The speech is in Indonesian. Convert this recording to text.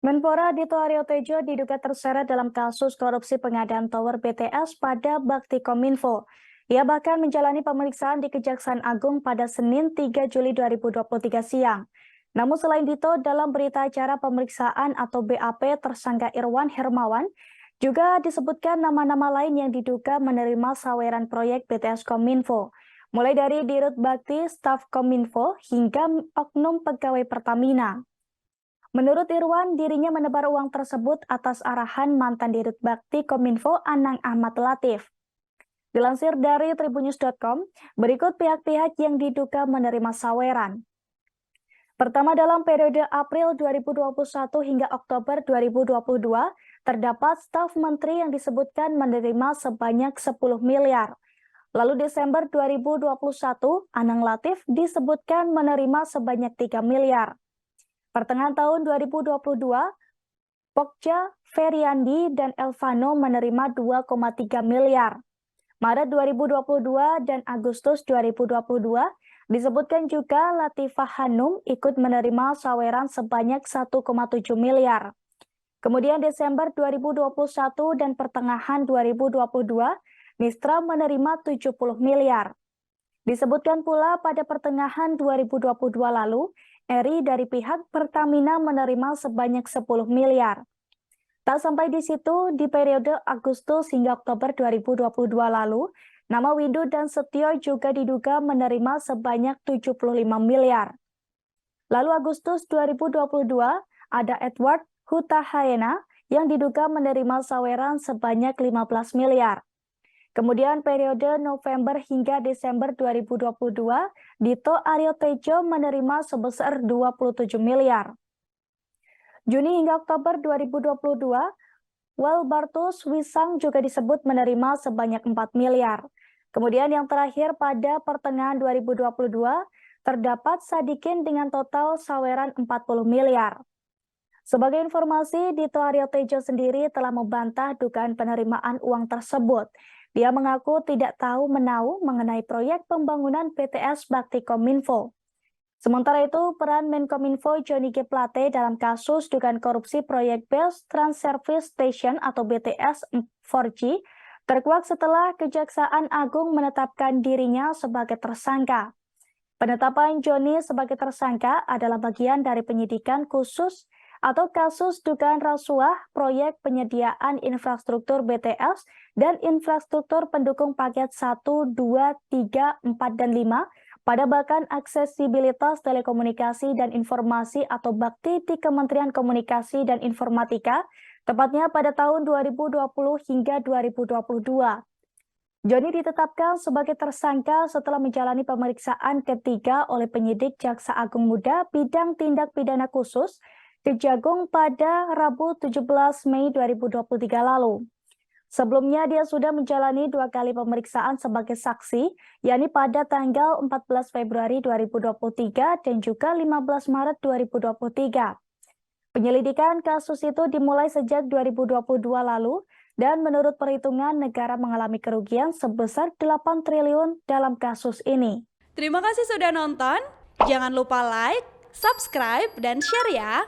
Menpora Dito Aryo Tejo diduga terseret dalam kasus korupsi pengadaan tower BTS pada Baktikominfo. Ia bahkan menjalani pemeriksaan di Kejaksaan Agung pada Senin 3 Juli 2023 siang. Namun selain Dito, dalam berita acara pemeriksaan atau BAP tersangka Irwan Hermawan, juga disebutkan nama-nama lain yang diduga menerima saweran proyek BTS Kominfo, mulai dari Dirut Bakti, staf Kominfo, hingga oknum pegawai Pertamina. Menurut Irwan, dirinya menebar uang tersebut atas arahan mantan Dirut Bakti Kominfo Anang Ahmad Latif. Dilansir dari tribunnews.com, berikut pihak-pihak yang diduga menerima saweran. Pertama, dalam periode April 2021 hingga Oktober 2022, terdapat staf menteri yang disebutkan menerima sebanyak 10 miliar. Lalu Desember 2021, Anang Latif disebutkan menerima sebanyak 3 miliar. Pertengahan tahun 2022, Pokja, Feriandi, dan Elvano menerima 2,3 miliar. Maret 2022 dan Agustus 2022 disebutkan juga Latifah Hanum ikut menerima saweran sebanyak 1,7 miliar. Kemudian Desember 2021 dan pertengahan 2022, Nistra menerima 70 miliar. Disebutkan pula pada pertengahan 2022 lalu, Eri dari pihak Pertamina menerima sebanyak 10 miliar. Tak sampai di situ, di periode Agustus hingga Oktober 2022 lalu, nama Windu dan Setio juga diduga menerima sebanyak 75 miliar. Lalu Agustus 2022, ada Edward Huta Haena yang diduga menerima saweran sebanyak 15 miliar. Kemudian periode November hingga Desember 2022, Dito Aryo Tejo menerima sebesar 27 miliar. Juni hingga Oktober 2022, Walbartus Wisang juga disebut menerima sebanyak 4 miliar. Kemudian yang terakhir pada pertengahan 2022, terdapat Sadikin dengan total saweran 40 miliar. Sebagai informasi, Dito Aryo Tejo sendiri telah membantah dugaan penerimaan uang tersebut. Dia mengaku tidak tahu menahu mengenai proyek pembangunan BTS Baktikominfo. Sementara itu, peran Menkominfo Johnny G. Plate dalam kasus dugaan korupsi proyek Best Trans Service Station atau BTS 4G terkuak setelah Kejaksaan Agung menetapkan dirinya sebagai tersangka. Penetapan Johnny sebagai tersangka adalah bagian dari penyidikan khusus atau kasus dugaan rasuah proyek penyediaan infrastruktur BTS dan infrastruktur pendukung paket 1, 2, 3, 4, dan 5 pada Badan Aksesibilitas Telekomunikasi dan Informasi atau Bakti di Kementerian Komunikasi dan Informatika, tepatnya pada tahun 2020 hingga 2022. Johnny ditetapkan sebagai tersangka setelah menjalani pemeriksaan ketiga oleh penyidik Jaksa Agung Muda Bidang Tindak Pidana Khusus Kejagung pada Rabu 17 Mei 2023 lalu. Sebelumnya dia sudah menjalani 2 kali pemeriksaan sebagai saksi, yakni pada tanggal 14 Februari 2023 dan juga 15 Maret 2023. Penyelidikan kasus itu dimulai sejak 2022 lalu dan menurut perhitungan negara mengalami kerugian sebesar 8 triliun dalam kasus ini. Terima kasih sudah nonton. Jangan lupa like, subscribe, dan share ya.